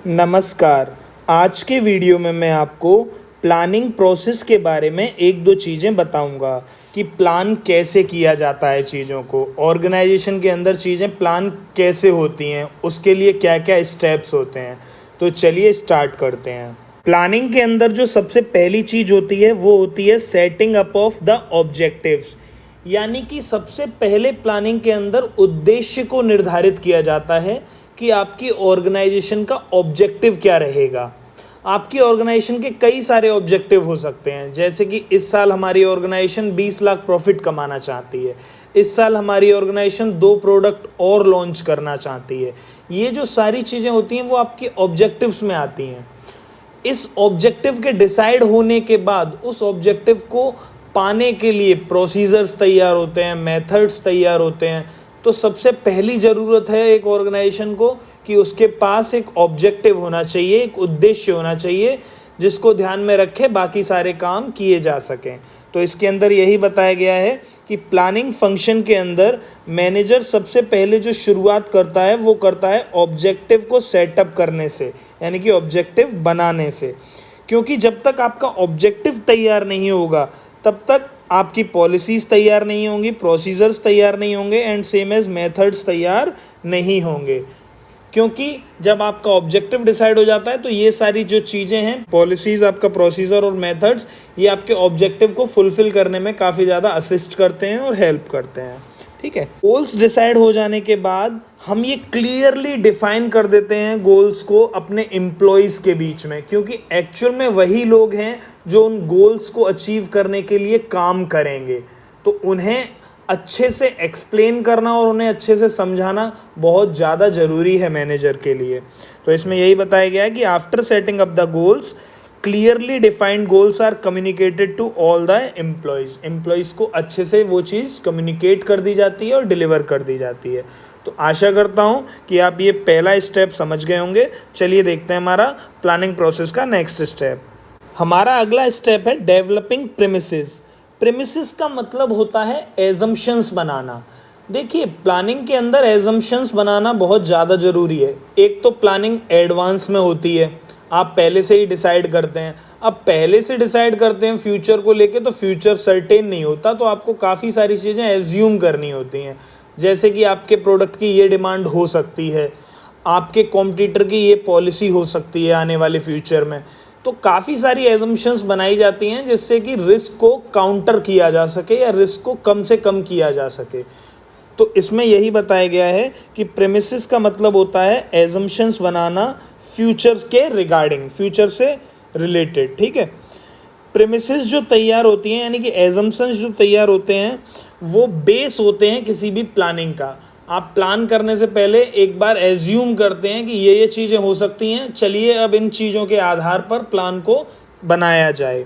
नमस्कार। आज के वीडियो में मैं आपको प्लानिंग प्रोसेस के बारे में एक दो चीज़ें बताऊंगा कि प्लान कैसे किया जाता है चीज़ों को, ऑर्गेनाइजेशन के अंदर चीज़ें प्लान कैसे होती हैं, उसके लिए क्या क्या स्टेप्स होते हैं। तो चलिए स्टार्ट करते हैं। प्लानिंग के अंदर जो सबसे पहली चीज़ होती है वो होती है setting up of the objectives, यानी कि सबसे पहले प्लानिंग के अंदर उद्देश्य को निर्धारित किया जाता है कि आपकी ऑर्गेनाइजेशन का ऑब्जेक्टिव क्या रहेगा। आपकी ऑर्गेनाइजेशन के कई सारे ऑब्जेक्टिव हो सकते हैं, जैसे कि इस साल हमारी ऑर्गेनाइजेशन 20 लाख प्रॉफिट कमाना चाहती है, इस साल हमारी ऑर्गेनाइजेशन 2 प्रोडक्ट और लॉन्च करना चाहती है। ये जो सारी चीज़ें होती हैं वो आपकी ऑब्जेक्टिव्स में आती हैं। इस ऑब्जेक्टिव के डिसाइड होने के बाद उस ऑब्जेक्टिव को पाने के लिए प्रोसीजर्स तैयार होते हैं, मेथड्स तैयार होते हैं। तो सबसे पहली ज़रूरत है एक ऑर्गेनाइजेशन को कि उसके पास एक ऑब्जेक्टिव होना चाहिए, एक उद्देश्य होना चाहिए जिसको ध्यान में रखे बाकी सारे काम किए जा सकें। तो इसके अंदर यही बताया गया है कि प्लानिंग फंक्शन के अंदर मैनेजर सबसे पहले जो शुरुआत करता है वो करता है ऑब्जेक्टिव को सेटअप करने से, यानी कि ऑब्जेक्टिव बनाने से। क्योंकि जब तक आपका ऑब्जेक्टिव तैयार नहीं होगा तब तक आपकी पॉलिसीज़ तैयार नहीं होंगी, प्रोसीजर्स तैयार नहीं होंगे एंड सेम एज मेथड्स तैयार नहीं होंगे। क्योंकि जब आपका ऑब्जेक्टिव डिसाइड हो जाता है तो ये सारी जो चीज़ें हैं, पॉलिसीज़, आपका प्रोसीजर और मेथड्स, ये आपके ऑब्जेक्टिव को फुलफ़िल करने में काफ़ी ज़्यादा असिस्ट करते हैं और हेल्प करते हैं। ठीक है, गोल्स डिसाइड हो जाने के बाद हम ये क्लियरली डिफाइन कर देते हैं गोल्स को अपने एम्प्लॉयज़ के बीच में, क्योंकि एक्चुअल में वही लोग हैं जो उन गोल्स को अचीव करने के लिए काम करेंगे। तो उन्हें अच्छे से एक्सप्लेन करना और उन्हें अच्छे से समझाना बहुत ज़्यादा ज़रूरी है मैनेजर के लिए। तो इसमें यही बताया गया है कि after setting up the goals, clearly defined goals are communicated to all the employees को अच्छे से वो चीज़ कम्युनिकेट कर दी जाती है और डिलीवर कर दी जाती है। तो आशा करता हूँ कि आप ये पहला स्टेप समझ गए होंगे। चलिए देखते हैं हमारा प्लानिंग प्रोसेस का नेक्स्ट स्टेप। हमारा अगला स्टेप है डेवलपिंग प्रीमिसेस। प्रीमिसेस का मतलब होता है एजम्पशंस बनाना। देखिए, प्लानिंग के अंदर एजम्पशंस बनाना बहुत ज़्यादा ज़रूरी है। एक तो प्लानिंग एडवांस में होती है, आप पहले से ही डिसाइड करते हैं। अब पहले से डिसाइड करते हैं फ्यूचर को लेके, तो फ्यूचर सर्टेन नहीं होता, तो आपको काफ़ी सारी चीज़ें एज्यूम करनी होती हैं। जैसे कि आपके प्रोडक्ट की ये डिमांड हो सकती है, आपके कॉम्पिटिटर की ये पॉलिसी हो सकती है आने वाले फ्यूचर में। तो काफ़ी सारी एजम्पशंस बनाई जाती हैं जिससे कि रिस्क को काउंटर किया जा सके या रिस्क को कम से कम किया जा सके। तो इसमें यही बताया गया है कि प्रेमिसेस का मतलब होता है एजम्पशंस बनाना फ्यूचर्स के रिगार्डिंग, फ्यूचर से रिलेटेड। ठीक है, प्रेमिसेस जो तैयार होती हैं, यानी कि एजम्पशंस जो तैयार होते हैं, वो बेस होते हैं किसी भी प्लानिंग का। आप प्लान करने से पहले एक बार एज्यूम करते हैं कि ये चीज़ें हो सकती हैं, चलिए अब इन चीज़ों के आधार पर प्लान को बनाया जाए।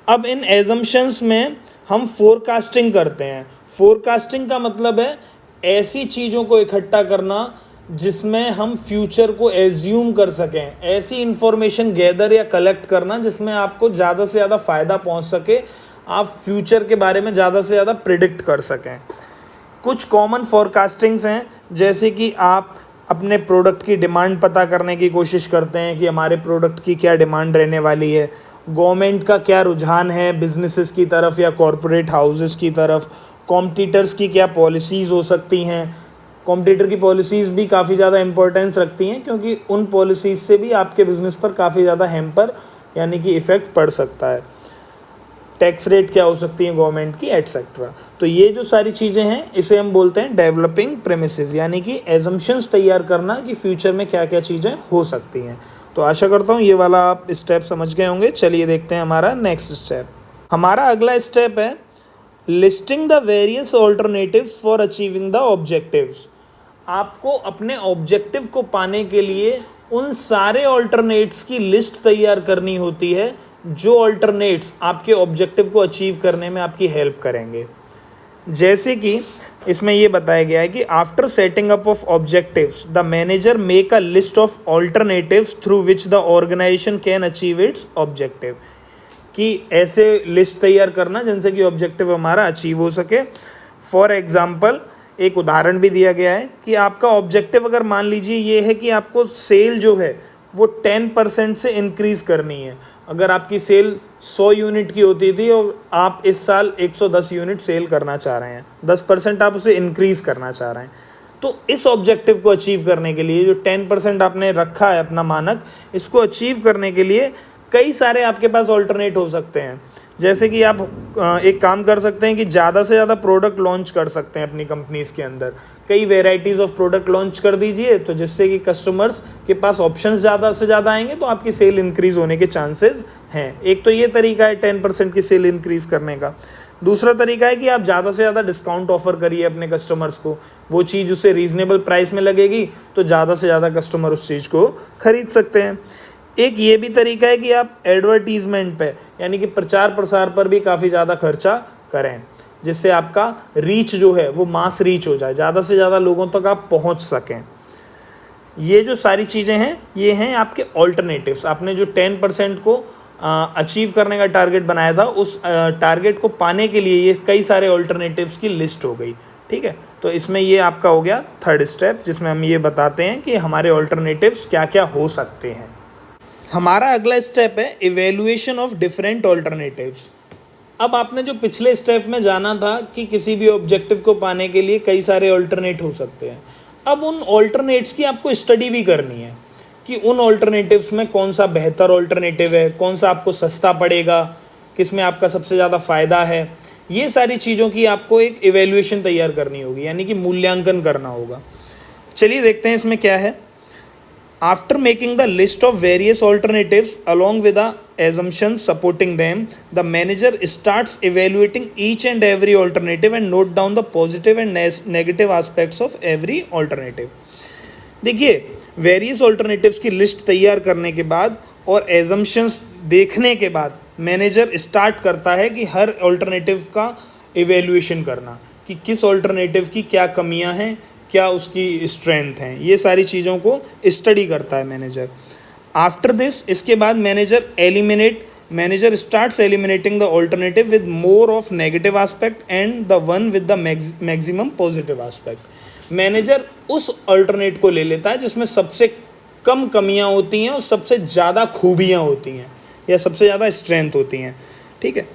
अब इन एजम्पशंस में हम फोरकास्टिंग करते हैं। फोरकास्टिंग का मतलब है ऐसी चीज़ों को इकट्ठा करना जिसमें हम फ्यूचर को एज्यूम कर सकें, ऐसी इंफॉर्मेशन गैदर या कलेक्ट करना जिसमें आपको ज़्यादा से ज़्यादा फ़ायदा पहुंच सके, आप फ्यूचर के बारे में ज़्यादा से ज़्यादा प्रिडिक्ट कर सकें। कुछ कॉमन फोरकास्टिंग्स हैं, जैसे कि आप अपने प्रोडक्ट की डिमांड पता करने की कोशिश करते हैं कि हमारे प्रोडक्ट की क्या डिमांड रहने वाली है, गवर्नमेंट का क्या रुझान है बिजनेसेस की तरफ या कॉरपोरेट हाउसेस की तरफ, कॉम्पिटिटर्स की क्या पॉलिसीज़ हो सकती हैं। कॉम्पिटिटर की पॉलिसीज़ भी काफ़ी ज़्यादा इंपॉर्टेंस रखती हैं, क्योंकि उन पॉलिसीज़ से भी आपके बिज़नेस पर काफ़ी ज़्यादा हैम्पर यानी कि इफ़ेक्ट पड़ सकता है। टैक्स रेट क्या हो सकती है गवर्नमेंट की, एटसेट्रा। तो ये जो सारी चीज़ें हैं इसे हम बोलते हैं डेवलपिंग प्रेमिसेस, यानी कि एजम्पशंस तैयार करना कि फ्यूचर में क्या क्या चीज़ें हो सकती हैं। तो आशा करता हूँ ये वाला आप स्टेप समझ गए होंगे। चलिए देखते हैं हमारा नेक्स्ट स्टेप। हमारा अगला स्टेप है listing the various alternatives for achieving the objectives. आपको अपने ऑब्जेक्टिव को पाने के लिए उन सारे ऑल्टरनेट्स की लिस्ट तैयार करनी होती है जो ऑल्टरनेट्स आपके ऑब्जेक्टिव को अचीव करने में आपकी हेल्प करेंगे। जैसे कि इसमें ये बताया गया है कि after setting up of objectives the manager make a list of alternatives through which the organisation can achieve its objective, कि ऐसे लिस्ट तैयार करना जिनसे कि ऑब्जेक्टिव हमारा अचीव हो सके। फॉर एग्जाम्पल, एक उदाहरण भी दिया गया है कि आपका ऑब्जेक्टिव अगर मान लीजिए ये है कि आपको सेल जो है वो 10% से इंक्रीज़ करनी है। अगर आपकी सेल 100 यूनिट की होती थी और आप इस साल 110 यूनिट सेल करना चाह रहे हैं, 10% आप उसे इंक्रीज़ करना चाह रहे हैं, तो इस ऑब्जेक्टिव को अचीव करने के लिए जो 10% आपने रखा है अपना मानक, इसको अचीव करने के लिए कई सारे आपके पास ऑल्टरनेट हो सकते हैं। जैसे कि आप एक काम कर सकते हैं कि ज़्यादा से ज़्यादा प्रोडक्ट लॉन्च कर सकते हैं अपनी कंपनीज़ के अंदर, कई वेराइटीज़ ऑफ प्रोडक्ट लॉन्च कर दीजिए, तो जिससे कि कस्टमर्स के पास ऑप्शंस ज़्यादा से ज़्यादा आएंगे तो आपकी सेल इंक्रीज़ होने के चांसेस हैं। एक तो ये तरीका है 10% की सेल इंक्रीज़ करने का। दूसरा तरीका है कि आप ज़्यादा से ज़्यादा डिस्काउंट ऑफर करिए अपने कस्टमर्स को, वो चीज़ उससे रीज़नेबल प्राइस में लगेगी तो ज़्यादा से ज़्यादा कस्टमर उस चीज़ को ख़रीद सकते हैं। एक ये भी तरीका है कि आप एडवर्टीज़मेंट पे यानी कि प्रचार प्रसार पर भी काफ़ी ज़्यादा खर्चा करें, जिससे आपका रीच जो है वो मास रीच हो जाए, ज़्यादा से ज़्यादा लोगों तक आप पहुंच सकें। ये जो सारी चीज़ें हैं ये हैं आपके ऑल्टरनेटिव्स। आपने जो 10% को अचीव करने का टारगेट बनाया था, उस टारगेट को पाने के लिए ये कई सारे ऑल्टरनेटिव्स की लिस्ट हो गई। ठीक है, तो इसमें ये आपका हो गया थर्ड स्टेप, जिसमें हम ये बताते हैं कि हमारे ऑल्टरनेटिव्स क्या क्या हो सकते हैं। हमारा अगला स्टेप है इवेल्युएशन ऑफ डिफरेंट ऑल्टरनेटिव्स। अब आपने जो पिछले स्टेप में जाना था कि किसी भी ऑब्जेक्टिव को पाने के लिए कई सारे ऑल्टरनेट हो सकते हैं, अब उन ऑल्टरनेट्स की आपको स्टडी भी करनी है कि उन ऑल्टरनेटिव्स में कौन सा बेहतर ऑल्टरनेटिव है, कौन सा आपको सस्ता पड़ेगा, किस में आपका सबसे ज़्यादा फ़ायदा है। ये सारी चीज़ों की आपको एक इवेल्युएशन तैयार करनी होगी, यानी कि मूल्यांकन करना होगा। चलिए देखते हैं इसमें क्या है। After making the list of various alternatives along with the assumptions supporting them, the manager starts evaluating each and every alternative and note down the positive and negative aspects of every alternative. देखिए, various alternatives की list तैयार करने के बाद और assumptions देखने के बाद मैनेजर स्टार्ट करता है कि हर ऑल्टरनेटिव का इवेल्युएशन करना कि किस ऑल्टरनेटिव की क्या कमियां हैं, क्या उसकी स्ट्रेंथ हैं, ये सारी चीज़ों को स्टडी करता है मैनेजर। आफ्टर दिस, इसके बाद manager starts eliminating the alternative with more of negative aspect and the one with the maximum positive aspect. Manager उस ऑल्टरनेट को ले लेता है जिसमें सबसे कम कमियां होती हैं और सबसे ज़्यादा खूबियां होती हैं या सबसे ज़्यादा स्ट्रेंथ होती हैं। ठीक है,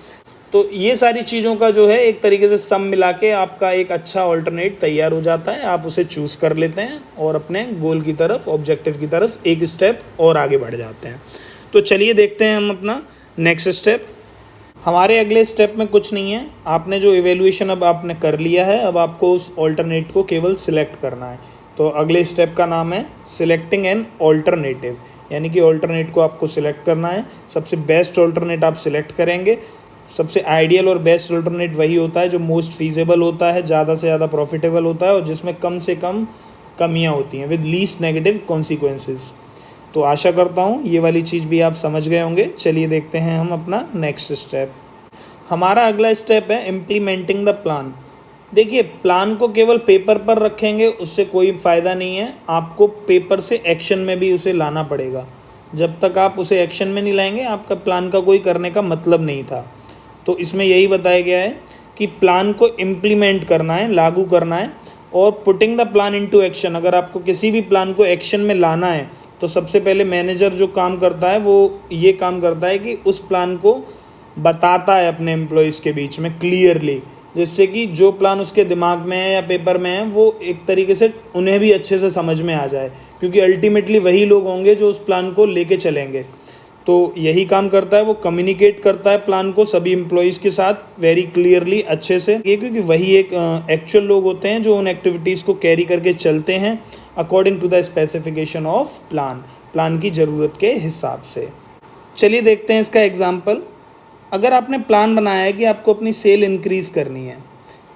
तो ये सारी चीज़ों का जो है एक तरीके से सम मिला के आपका एक अच्छा ऑल्टरनेट तैयार हो जाता है। आप उसे चूज़ कर लेते हैं और अपने गोल की तरफ, ऑब्जेक्टिव की तरफ एक स्टेप और आगे बढ़ जाते हैं। तो चलिए देखते हैं हम अपना नेक्स्ट स्टेप। हमारे अगले स्टेप में कुछ नहीं है, आपने जो इवेल्युएशन अब आपने कर लिया है, अब आपको उस ऑल्टरनेट को केवल सिलेक्ट करना है। तो अगले स्टेप का नाम है सिलेक्टिंग एन ऑल्टरनेटिव, यानी कि ऑल्टरनेट को आपको सिलेक्ट करना है। सबसे बेस्ट ऑल्टरनेट आप सिलेक्ट करेंगे। सबसे आइडियल और बेस्ट ऑल्टरनेट वही होता है जो मोस्ट फीजेबल होता है, ज़्यादा से ज़्यादा प्रॉफिटेबल होता है और जिसमें कम से कम कमियां होती हैं, विद लीस्ट नेगेटिव कॉन्सिक्वेंसेस। तो आशा करता हूँ ये वाली चीज़ भी आप समझ गए होंगे। चलिए देखते हैं हम अपना नेक्स्ट स्टेप। हमारा अगला स्टेप है इम्प्लीमेंटिंग द प्लान। देखिए, प्लान को केवल पेपर पर रखेंगे उससे कोई फ़ायदा नहीं है, आपको पेपर से एक्शन में भी उसे लाना पड़ेगा। जब तक आप उसे एक्शन में नहीं लाएंगे आपका प्लान का कोई करने का मतलब नहीं था। तो इसमें यही बताया गया है कि प्लान को इम्प्लीमेंट करना है, लागू करना है, और putting the plan into action. अगर आपको किसी भी प्लान को एक्शन में लाना है तो सबसे पहले मैनेजर जो काम करता है वो ये काम करता है कि उस प्लान को बताता है अपने एम्प्लॉयज़ के बीच में क्लियरली, जिससे कि जो प्लान उसके दिमाग में है या पेपर में है वो एक तरीके से उन्हें भी अच्छे से समझ में आ जाए, क्योंकि अल्टीमेटली वही लोग होंगे जो उस प्लान को लेके चलेंगे। तो यही काम करता है, वो कम्युनिकेट करता है प्लान को सभी एम्प्लॉयज़ के साथ वेरी क्लियरली अच्छे से, ये क्योंकि वही एक एक्चुअल लोग होते हैं जो उन एक्टिविटीज़ को कैरी करके चलते हैं according to the specification of plan की ज़रूरत के हिसाब से। चलिए देखते हैं इसका एग्जाम्पल। अगर आपने प्लान बनाया है कि आपको अपनी सेल इंक्रीज़ करनी है,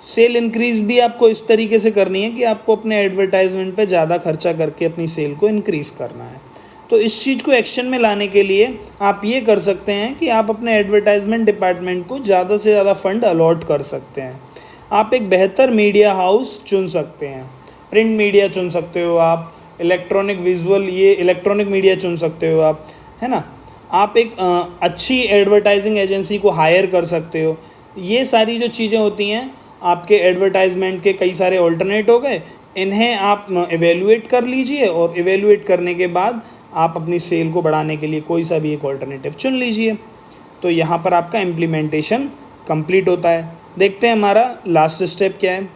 सेल इंक्रीज़ भी आपको इस तरीके से करनी है कि आपको अपने एडवर्टाइजमेंट पे ज़्यादा खर्चा करके अपनी सेल को इंक्रीज़ करना है। तो इस चीज़ को एक्शन में लाने के लिए आप ये कर सकते हैं कि आप अपने एडवर्टाइजमेंट डिपार्टमेंट को ज़्यादा से ज़्यादा फंड अलॉट कर सकते हैं। आप एक बेहतर मीडिया हाउस चुन सकते हैं, प्रिंट मीडिया चुन सकते हो आप, इलेक्ट्रॉनिक मीडिया चुन सकते हो आप, है ना। आप एक अच्छी एडवर्टाइजिंग एजेंसी को हायर कर सकते हो। ये सारी जो चीज़ें होती हैं आपके एडवर्टाइजमेंट के कई सारे ऑल्टरनेट हो गए, इन्हें आप एवेलुएट कर लीजिए और एवेलुएट करने के बाद आप अपनी सेल को बढ़ाने के लिए कोई सा भी एक ऑल्टरनेटिव चुन लीजिए। तो यहाँ पर आपका इम्प्लीमेंटेशन कंप्लीट होता है। देखते हैं हमारा लास्ट स्टेप क्या है।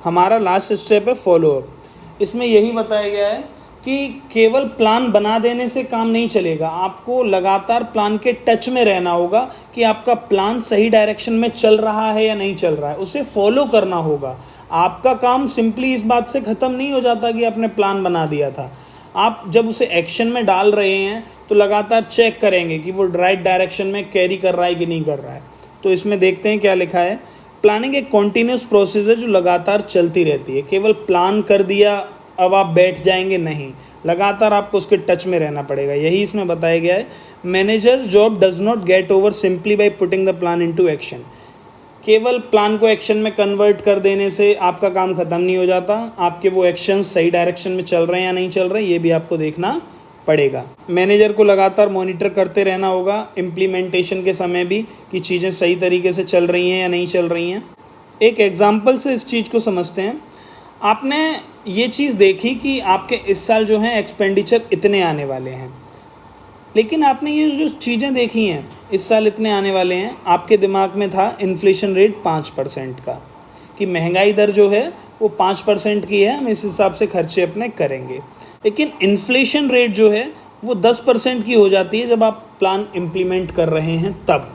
हमारा लास्ट स्टेप है फॉलोअप। इसमें यही बताया गया है कि केवल प्लान बना देने से काम नहीं चलेगा, आपको लगातार प्लान के टच में रहना होगा कि आपका प्लान सही डायरेक्शन में चल रहा है या नहीं चल रहा है, उसे फॉलो करना होगा। आपका काम सिंपली इस बात से ख़त्म नहीं हो जाता कि आपने प्लान बना दिया था। आप जब उसे एक्शन में डाल रहे हैं तो लगातार चेक करेंगे कि वो राइट डायरेक्शन में कैरी कर रहा है कि नहीं कर रहा है। तो इसमें देखते हैं क्या लिखा है। प्लानिंग एक कॉन्टीन्यूस प्रोसेस है जो लगातार चलती रहती है। केवल प्लान कर दिया अब आप बैठ जाएंगे नहीं, लगातार आपको उसके टच में रहना पड़ेगा। यही इसमें बताया गया है। Managers job does not get over simply by putting the plan into action. केवल प्लान को एक्शन में कन्वर्ट कर देने से आपका काम ख़त्म नहीं हो जाता, आपके वो एक्शन सही डायरेक्शन में चल रहे हैं या नहीं चल रहे हैं ये भी आपको देखना पड़ेगा। मैनेजर को लगातार मॉनिटर करते रहना होगा इम्प्लीमेंटेशन के समय भी कि चीज़ें सही तरीके से चल रही हैं या नहीं चल रही हैं। एक एग्जांपल से इस चीज़ को समझते हैं। आपने ये चीज़ देखी कि आपके इस साल जो है एक्सपेंडिचर इतने आने वाले हैं, लेकिन आपने ये जो चीज़ें देखी हैं इस साल इतने आने वाले हैं, आपके दिमाग में था इन्फ्लेशन रेट 5% का, कि महंगाई दर जो है वो 5% की है, हम इस हिसाब से खर्चे अपने करेंगे। लेकिन इन्फ्लेशन रेट जो है वो 10% की हो जाती है जब आप प्लान इम्प्लीमेंट कर रहे हैं तब।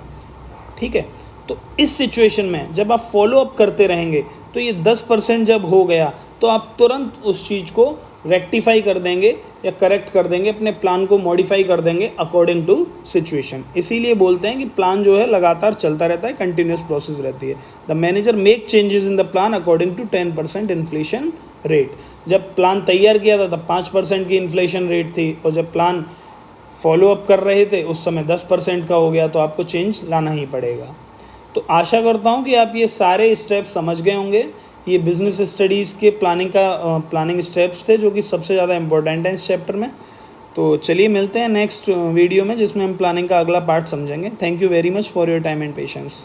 ठीक है, तो इस सिचुएशन में जब आप फॉलो अप करते रहेंगे तो ये 10% जब हो गया तो आप तुरंत उस चीज़ को रेक्टिफाई कर देंगे या करेक्ट कर देंगे, अपने प्लान को मॉडिफाई कर देंगे अकॉर्डिंग टू सिचुएशन। इसीलिए बोलते हैं कि प्लान जो है लगातार चलता रहता है, कंटिन्यूस प्रोसेस रहती है। The manager make changes in the plan according to 10% inflation rate. जब प्लान तैयार किया था तब 5% की इन्फ्लेशन रेट थी, और जब प्लान फॉलो अप कर रहे थे उस समय 10% का हो गया, तो आपको चेंज लाना ही पड़ेगा। तो आशा करता हूँ कि आप ये सारे स्टेप्स समझ गए होंगे। ये बिज़नेस स्टडीज़ के प्लानिंग स्टेप्स थे जो कि सबसे ज़्यादा इम्पोर्टेंट हैं इस चैप्टर में। तो चलिए मिलते हैं नेक्स्ट वीडियो में जिसमें हम प्लानिंग का अगला पार्ट समझेंगे। Thank you very much for your time and patience.